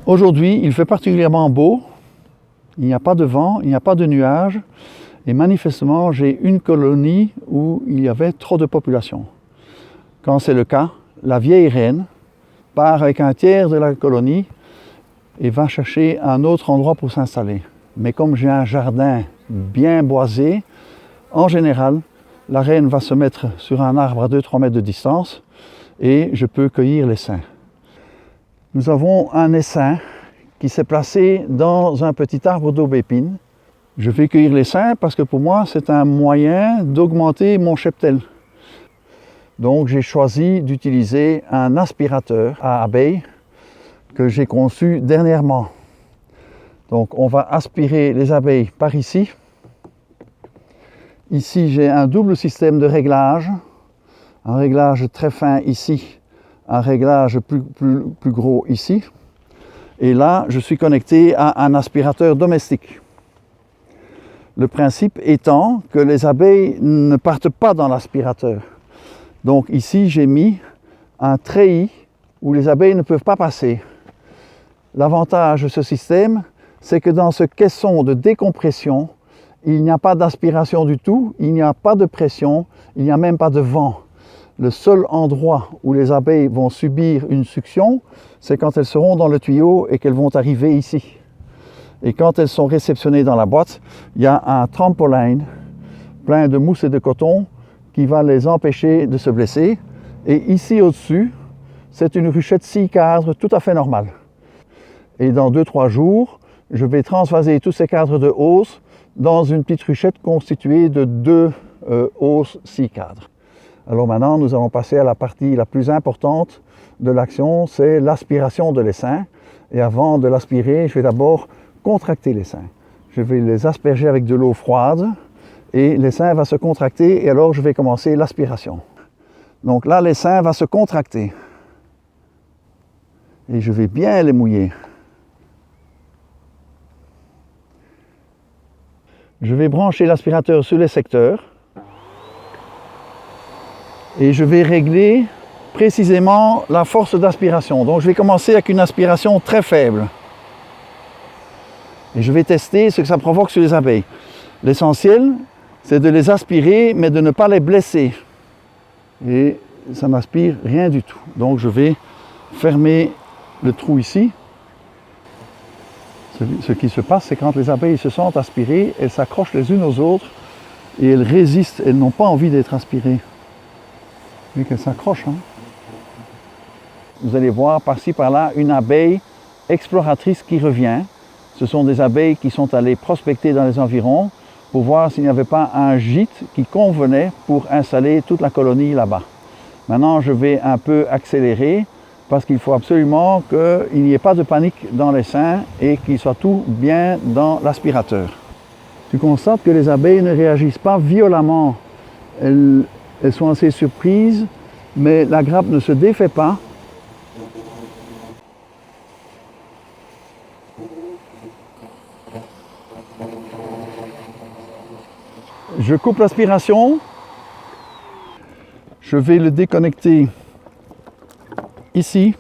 Aujourd'hui, il fait particulièrement beau, il n'y a pas de vent, il n'y a pas de nuages, et manifestement, j'ai une colonie où il y avait trop de population. Quand c'est le cas, la vieille reine part avec un tiers de la colonie et va chercher un autre endroit pour s'installer. Mais comme j'ai un jardin bien boisé, en général, la reine va se mettre sur un arbre à 2-3 mètres de distance et je peux cueillir l'essaim. Nous avons un essaim qui s'est placé dans un petit arbre d'aubépine. Je vais cueillir l'essaim parce que pour moi, c'est un moyen d'augmenter mon cheptel. Donc j'ai choisi d'utiliser un aspirateur à abeilles que j'ai conçu dernièrement. Donc on va aspirer les abeilles par ici. Ici j'ai un double système de réglage. Un réglage très fin ici, un réglage plus gros ici. Et là, je suis connecté à un aspirateur domestique. Le principe étant que les abeilles ne partent pas dans l'aspirateur. Donc ici, j'ai mis un treillis où les abeilles ne peuvent pas passer. L'avantage de ce système, c'est que dans ce caisson de décompression, il n'y a pas d'aspiration du tout, il n'y a pas de pression, il n'y a même pas de vent. Le seul endroit où les abeilles vont subir une succion, c'est quand elles seront dans le tuyau et qu'elles vont arriver ici. Et quand elles sont réceptionnées dans la boîte, il y a un trampoline plein de mousse et de coton qui va les empêcher de se blesser. Et ici au-dessus, c'est une ruchette 6 cadres tout à fait normale. Et dans 2-3 jours, je vais transvaser tous ces cadres de hausse dans une petite ruchette constituée de 2 hausses 6 cadres. Alors maintenant, nous allons passer à la partie la plus importante de l'action, c'est l'aspiration de l'essaim. Et avant de l'aspirer, je vais d'abord contracter l'essaim. Je vais les asperger avec de l'eau froide et l'essaim va se contracter et alors je vais commencer l'aspiration. Donc là, l'essaim va se contracter et je vais bien les mouiller. Je vais brancher l'aspirateur sur les secteurs et je vais régler précisément la force d'aspiration. Donc je vais commencer avec une aspiration très faible. Et je vais tester ce que ça provoque sur les abeilles. L'essentiel, c'est de les aspirer, mais de ne pas les blesser. Et ça n'aspire rien du tout. Donc je vais fermer le trou ici. Ce qui se passe, c'est quand les abeilles se sentent aspirées, elles s'accrochent les unes aux autres et elles résistent, elles n'ont pas envie d'être aspirées. Vu qu'elles s'accrochent. Vous allez voir par-ci par-là une abeille exploratrice qui revient. Ce sont des abeilles qui sont allées prospecter dans les environs pour voir s'il n'y avait pas un gîte qui convenait pour installer toute la colonie là-bas. Maintenant, je vais un peu accélérer parce qu'il faut absolument qu'il n'y ait pas de panique dans l'essaim et qu'il soit tout bien dans l'aspirateur. Tu constates que les abeilles ne réagissent pas violemment. Elles sont assez surprises, mais la grappe ne se défait pas. Je coupe l'aspiration. Je vais le déconnecter ici.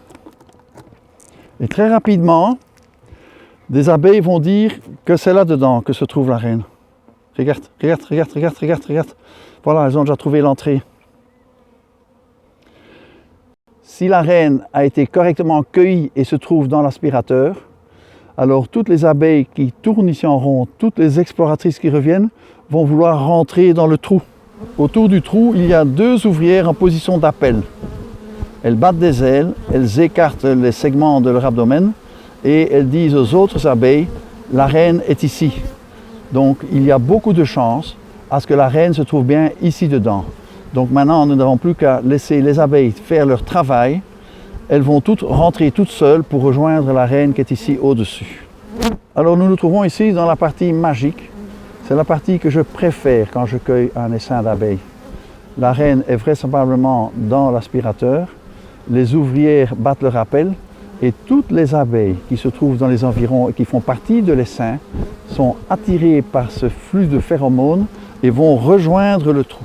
Et très rapidement, des abeilles vont dire que c'est là-dedans que se trouve la reine. Regarde, regarde, regarde, regarde, regarde, regarde. Voilà, elles ont déjà trouvé l'entrée. Si la reine a été correctement cueillie et se trouve dans l'aspirateur, alors toutes les abeilles qui tournent ici en rond, toutes les exploratrices qui reviennent, vont vouloir rentrer dans le trou. Autour du trou, il y a 2 ouvrières en position d'appel. Elles battent des ailes, elles écartent les segments de leur abdomen et elles disent aux autres abeilles, la reine est ici. Donc il y a beaucoup de chances à ce que la reine se trouve bien ici dedans. Donc maintenant, nous n'avons plus qu'à laisser les abeilles faire leur travail. Elles vont toutes rentrer toutes seules pour rejoindre la reine qui est ici au-dessus. Alors nous nous trouvons ici dans la partie magique. C'est la partie que je préfère quand je cueille un essaim d'abeilles. La reine est vraisemblablement dans l'aspirateur. Les ouvrières battent leur appel et toutes les abeilles qui se trouvent dans les environs et qui font partie de l'essaim sont attirées par ce flux de phéromones et vont rejoindre le trou.